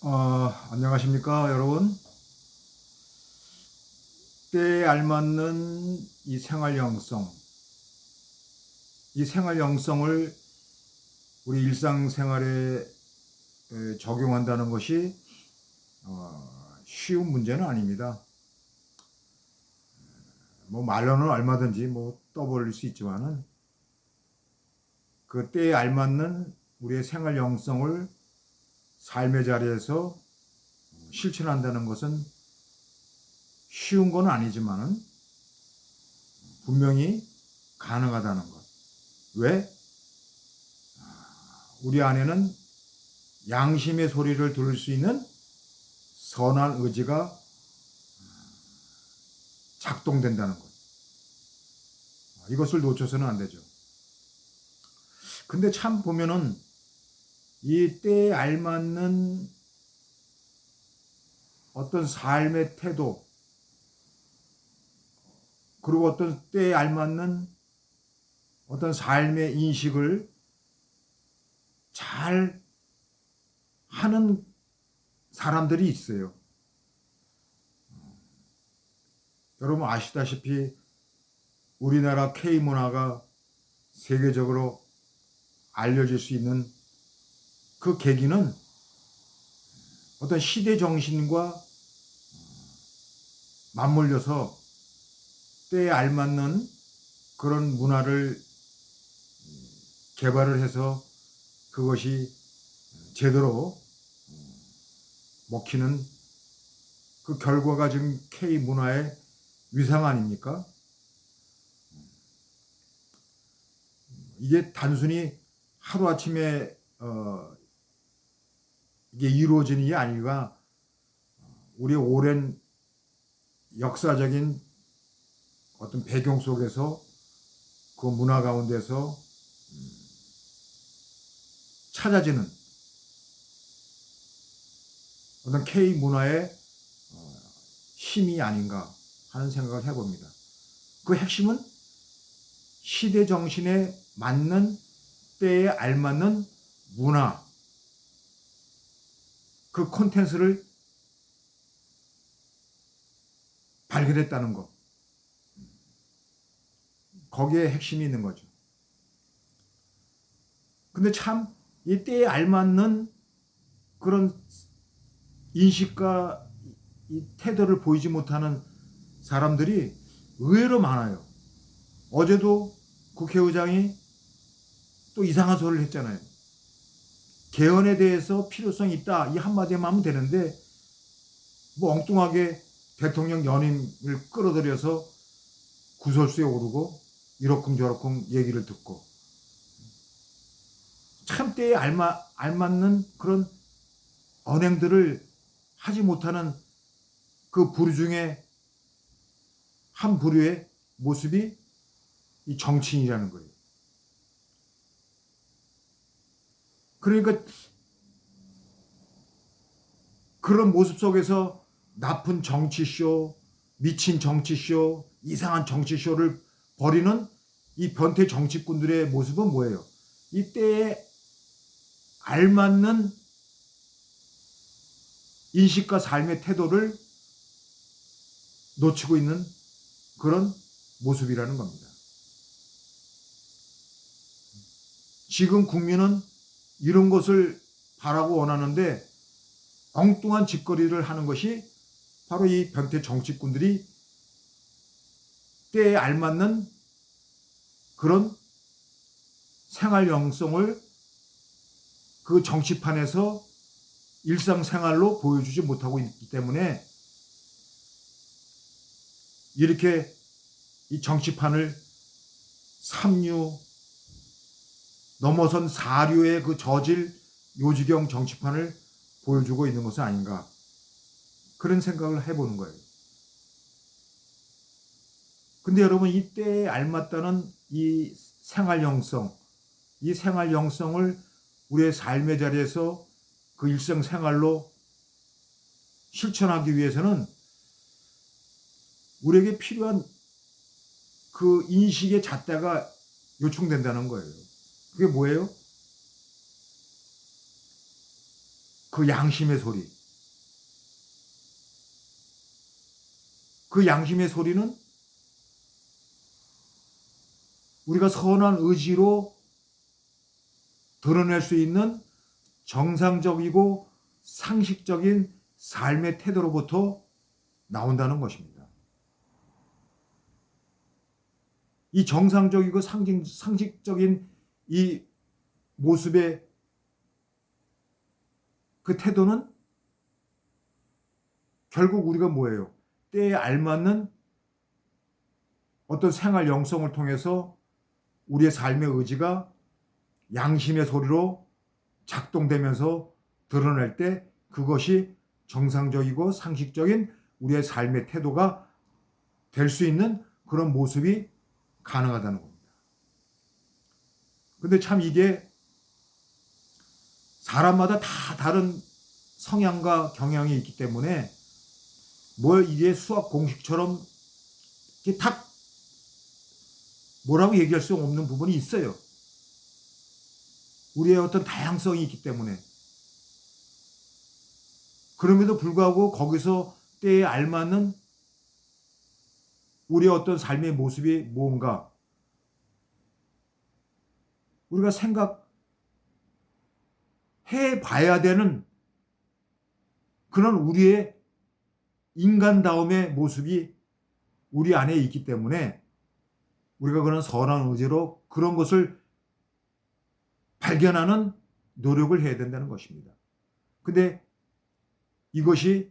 안녕하십니까, 여러분. 때에 알맞는 이 생활 영성, 이 생활 영성을 우리 일상생활에 적용한다는 것이 쉬운 문제는 아닙니다. 뭐 말로는 얼마든지 뭐 떠벌릴 수 있지만은 그 때에 알맞는 우리의 생활 영성을 삶의 자리에서 실천한다는 것은 쉬운 건 아니지만은 분명히 가능하다는 것. 왜? 우리 안에는 양심의 소리를 들을 수 있는 선한 의지가 작동된다는 것. 이것을 놓쳐서는 안 되죠. 근데 참 보면은 이 때에 알맞는 어떤 삶의 태도, 그리고 어떤 때에 알맞는 어떤 삶의 인식을 잘 하는 사람들이 있어요. 여러분 아시다시피 우리나라 K 문화가 세계적으로 알려질 수 있는 그 계기는 어떤 시대 정신과 맞물려서 때에 알맞는 그런 문화를 개발을 해서 그것이 제대로 먹히는 그 결과가 지금 K 문화의 위상 아닙니까? 이게 단순히 하루아침에 이게 이루어지는 게 아니라 우리의 오랜 역사적인 어떤 배경 속에서 그 문화 가운데서 찾아지는 어떤 K 문화의 힘이 아닌가 하는 생각을 해봅니다. 그 핵심은 시대 정신에 맞는 때에 알맞는 문화, 그 콘텐츠를 발견했다는 것. 거기에 핵심이 있는 거죠. 근데 참 이 때에 알맞는 그런 인식과 이 태도를 보이지 못하는 사람들이 의외로 많아요. 어제도 국회의장이 또 이상한 소리를 했잖아요. 개헌에 대해서 필요성이 있다 이 한마디만 하면 되는데 뭐 엉뚱하게 대통령 연임을 끌어들여서 구설수에 오르고 이러쿵저러쿵 얘기를 듣고 참 때에 알맞는 그런 언행들을 하지 못하는 그 부류 중에 한 부류의 모습이 이 정치인이라는 거예요. 그러니까 그런 모습 속에서 나쁜 정치쇼, 미친 정치쇼, 이상한 정치쇼를 벌이는 이 변태 정치꾼들의 모습은 뭐예요? 이때에 알맞는 인식과 삶의 태도를 놓치고 있는 그런 모습이라는 겁니다. 지금 국민은 이런 것을 바라고 원하는데 엉뚱한 짓거리를 하는 것이 바로 이 변태 정치꾼들이 때에 알맞는 그런 생활 영성을 그 정치판에서 일상생활로 보여주지 못하고 있기 때문에 이렇게 이 정치판을 삼류 넘어선 사류의 그 저질 요지경 정치판을 보여주고 있는 것은 아닌가 그런 생각을 해보는 거예요. 근데 여러분 이때에 알맞다는 이 생활 영성, 이 생활 영성을 우리의 삶의 자리에서 그 일상 생활로 실천하기 위해서는 우리에게 필요한 그 인식의 잣대가 요청된다는 거예요. 그게 뭐예요? 그 양심의 소리. 그 양심의 소리는 우리가 선한 의지로 드러낼 수 있는 정상적이고 상식적인 삶의 태도로부터 나온다는 것입니다. 이 정상적이고 상식적인 이 모습의 그 태도는 결국 우리가 뭐예요? 때에 알맞는 어떤 생활 영성을 통해서 우리의 삶의 의지가 양심의 소리로 작동되면서 드러낼 때 그것이 정상적이고 상식적인 우리의 삶의 태도가 될 수 있는 그런 모습이 가능하다는 겁니다. 근데 참 이게 사람마다 다 다른 성향과 경향이 있기 때문에 뭘 이게 수학 공식처럼 이게 딱 뭐라고 얘기할 수 없는 부분이 있어요. 우리의 어떤 다양성이 있기 때문에. 그럼에도 불구하고 거기서 때에 알맞는 우리의 어떤 삶의 모습이 뭔가 우리가 생각해 봐야 되는 그런 우리의 인간다움의 모습이 우리 안에 있기 때문에 우리가 그런 선한 의지로 그런 것을 발견하는 노력을 해야 된다는 것입니다. 근데 이것이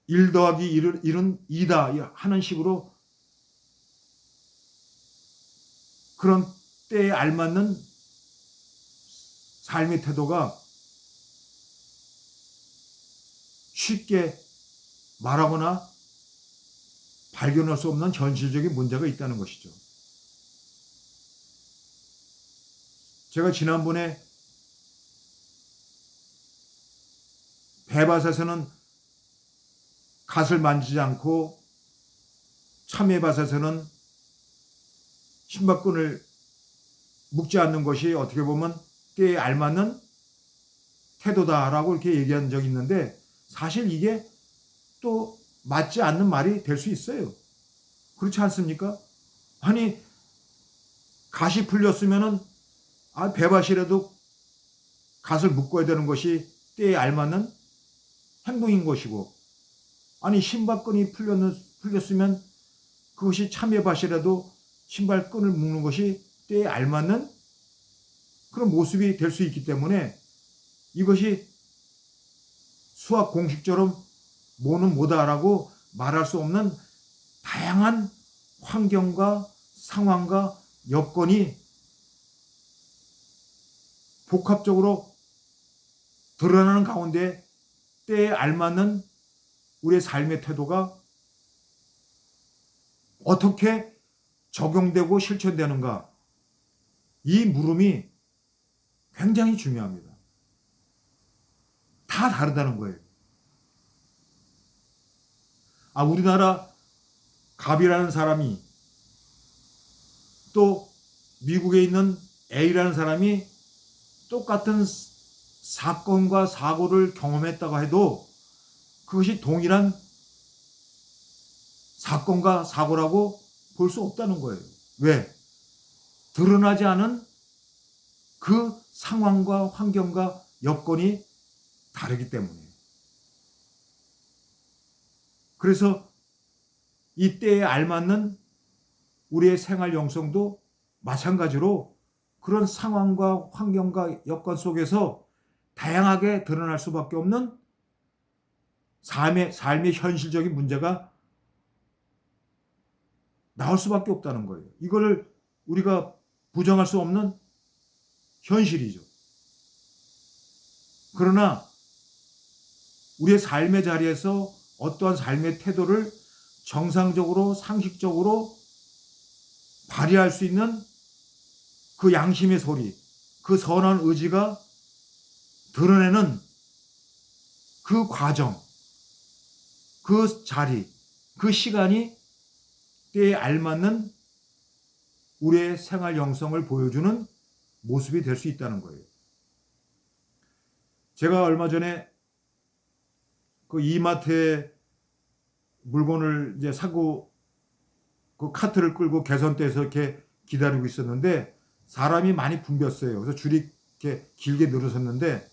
1 더하기 1은 2다 하는 식으로 그런 때에 알맞는 삶의 태도가 쉽게 말하거나 발견할 수 없는 현실적인 문제가 있다는 것이죠. 제가 지난번에 배밭에서는 갓을 만지지 않고 참외밭에서는 신발끈을 묶지 않는 것이 어떻게 보면 때에 알맞는 태도다라고 이렇게 얘기한 적이 있는데 사실 이게 또 맞지 않는 말이 될 수 있어요. 그렇지 않습니까? 아니 갓이 풀렸으면은 배밭이라도 갓을 묶어야 되는 것이 때에 알맞는 행동인 것이고 아니 신발끈이 풀렸으면 그것이 참외밭이라도 신발끈을 묶는 것이 때에 알맞는 그런 모습이 될 수 있기 때문에 이것이 수학 공식처럼 뭐는 뭐다라고 말할 수 없는 다양한 환경과 상황과 여건이 복합적으로 드러나는 가운데 때에 알맞는 우리의 삶의 태도가 어떻게 적용되고 실천되는가 이 물음이 굉장히 중요합니다. 다 다르다는 거예요. 우리나라 갑이라는 사람이 또 미국에 있는 A라는 사람이 똑같은 사건과 사고를 경험했다고 해도 그것이 동일한 사건과 사고라고 볼 수 없다는 거예요. 왜? 드러나지 않은 그 상황과 환경과 여건이 다르기 때문에. 그래서 이 때에 알맞는 우리의 생활 영성도 마찬가지로 그런 상황과 환경과 여건 속에서 다양하게 드러날 수밖에 없는 삶의 현실적인 문제가 나올 수밖에 없다는 거예요. 이거를 우리가 부정할 수 없는 현실이죠. 그러나 우리의 삶의 자리에서 어떠한 삶의 태도를 정상적으로 상식적으로 발휘할 수 있는 그 양심의 소리, 그 선한 의지가 드러내는 그 과정, 그 자리, 그 시간이 때에 알맞는 우리의 생활 영성을 보여주는 모습이 될 수 있다는 거예요. 제가 얼마 전에 그 이마트에 물건을 이제 사고 그 카트를 끌고 개선대에서 이렇게 기다리고 있었는데 사람이 많이 붐볐어요. 그래서 줄이 이렇게 길게 늘어섰는데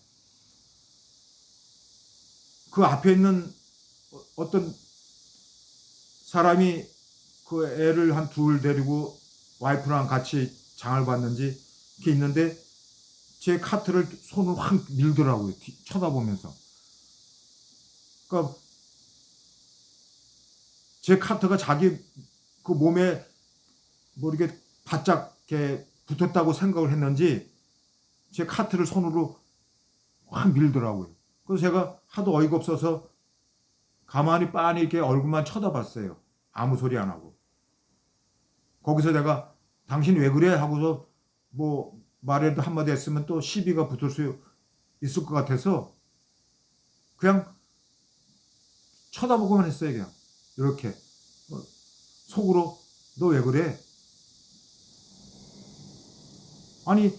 그 앞에 있는 어떤 사람이 그 애를 한 둘 데리고 와이프랑 같이 장을 봤는지 이렇게 있는데 제 카트를 손을 확 밀더라고요. 쳐다보면서. 그러니까 제 카트가 자기 그 몸에 뭐 이렇게 바짝 이렇게 붙었다고 생각을 했는지 제 카트를 손으로 확 밀더라고요. 그래서 제가 하도 어이가 없어서 가만히 빤히 이렇게 얼굴만 쳐다봤어요. 아무 소리 안 하고. 거기서 내가 당신 왜 그래? 하고서 뭐 말해도 한마디 했으면 또 시비가 붙을 수 있을 것 같아서 그냥 쳐다보고만 했어요. 그냥 이렇게 속으로 너 왜 그래? 아니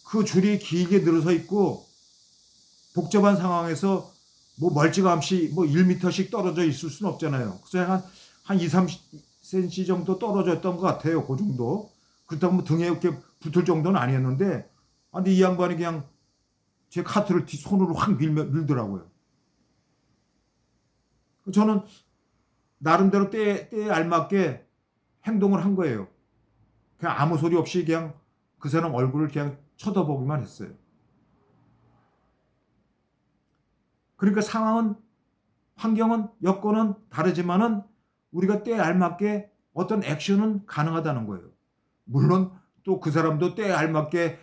그 줄이 길게 늘어서 있고 복잡한 상황에서 뭐 멀찌감치 뭐 1m씩 떨어져 있을 수는 없잖아요. 그래서 한 2, 30cm 정도 떨어졌던 것 같아요. 그 정도. 그렇다고 뭐 등에 이렇게 붙을 정도는 아니었는데, 근데 이 양반이 그냥 제 카트를 손으로 확 밀더라고요. 저는 나름대로 때에 알맞게 행동을 한 거예요. 그냥 아무 소리 없이 그냥 그 사람 얼굴을 그냥 쳐다보기만 했어요. 그러니까 상황은, 환경은, 여건은 다르지만은 우리가 때에 알맞게 어떤 액션은 가능하다는 거예요. 물론 또 그 사람도 때에 알맞게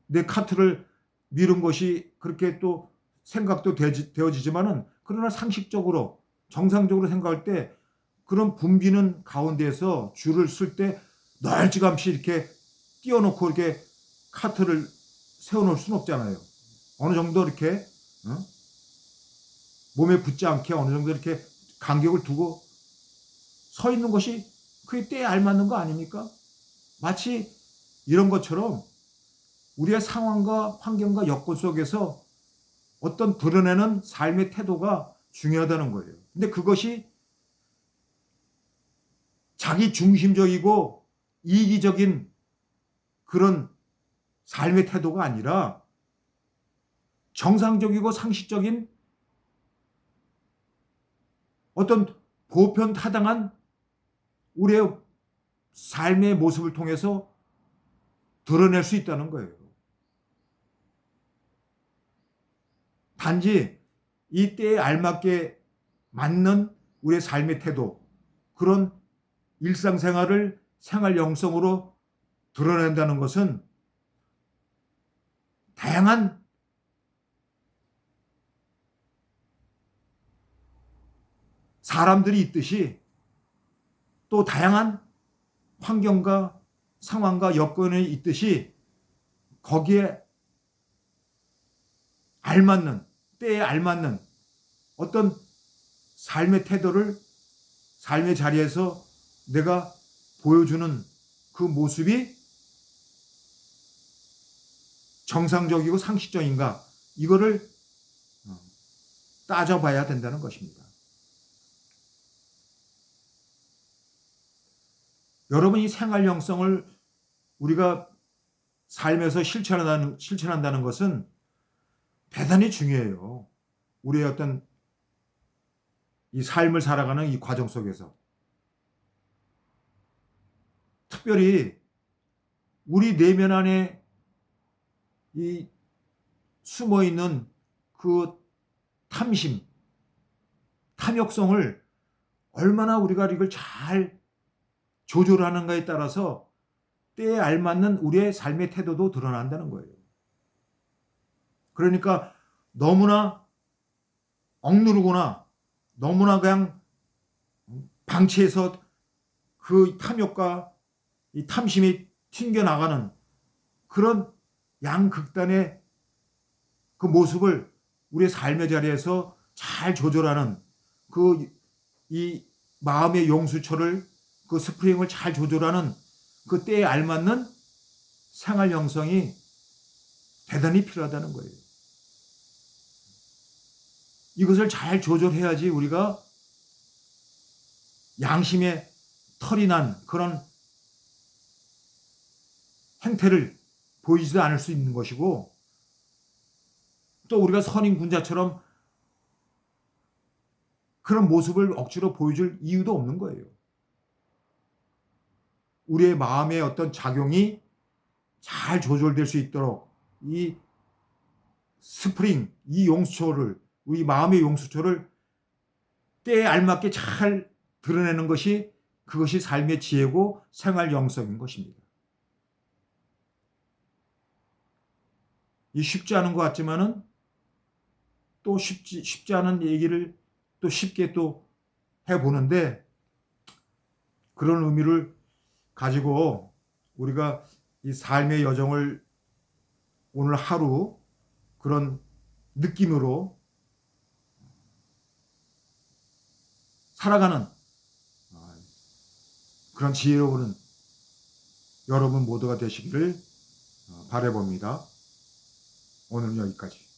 내 카트를 미룬 것이 그렇게 또 생각도 되어지지만은 그러나 상식적으로 정상적으로 생각할 때 그런 붐비는 가운데에서 줄을 쓸 때 널찍함이 이렇게 띄워놓고 이렇게 카트를 세워놓을 수는 없잖아요. 어느 정도 이렇게 몸에 붙지 않게 어느 정도 이렇게 간격을 두고 서 있는 것이 그게 때에 알맞는 거 아닙니까? 마치 이런 것처럼 우리의 상황과 환경과 여건 속에서 어떤 드러내는 삶의 태도가 중요하다는 거예요. 근데 그것이 자기 중심적이고 이기적인 그런 삶의 태도가 아니라 정상적이고 상식적인 어떤 보편타당한 우리의 삶의 모습을 통해서 드러낼 수 있다는 거예요. 단지 이 때에 알맞게 맞는 우리의 삶의 태도, 그런 일상생활을 생활 영성으로 드러낸다는 것은 다양한 사람들이 있듯이 또 다양한 환경과 상황과 여건이 있듯이 거기에 알맞는, 때에 알맞는 어떤 삶의 태도를 삶의 자리에서 내가 보여주는 그 모습이 정상적이고 상식적인가, 이거를 따져봐야 된다는 것입니다. 여러분, 이 생활 영성을 우리가 삶에서 실천한다는 것은 대단히 중요해요. 우리의 어떤 이 삶을 살아가는 이 과정 속에서. 특별히 우리 내면 안에 이 숨어 있는 그 탐심, 탐욕성을 얼마나 우리가 이걸 잘 조절하는가에 따라서 때에 알맞는 우리의 삶의 태도도 드러난다는 거예요. 그러니까 너무나 억누르거나 너무나 그냥 방치해서 그 탐욕과 이 탐심이 튕겨나가는 그런 양극단의 그 모습을 우리의 삶의 자리에서 잘 조절하는 이 마음의 용수철을 그 스프링을 잘 조절하는 그 때에 알맞는 생활 영성이 대단히 필요하다는 거예요. 이것을 잘 조절해야지 우리가 양심의 털이 난 그런 행태를 보이지도 않을 수 있는 것이고, 또 우리가 선인 군자처럼 그런 모습을 억지로 보여줄 이유도 없는 거예요. 우리의 마음의 어떤 작용이 잘 조절될 수 있도록 이 스프링, 이 용수초를, 우리 마음의 용수초를 때에 알맞게 잘 드러내는 것이, 그것이 삶의 지혜고 생활 영성인 것입니다. 이 쉽지 않은 것 같지만은 또 쉽지 않은 얘기를 또 쉽게 또 해보는데, 그런 의미를 가지고 우리가 이 삶의 여정을 오늘 하루 그런 느낌으로 살아가는 그런 지혜로운 여러분 모두가 되시기를 바라봅니다. 오늘은 여기까지.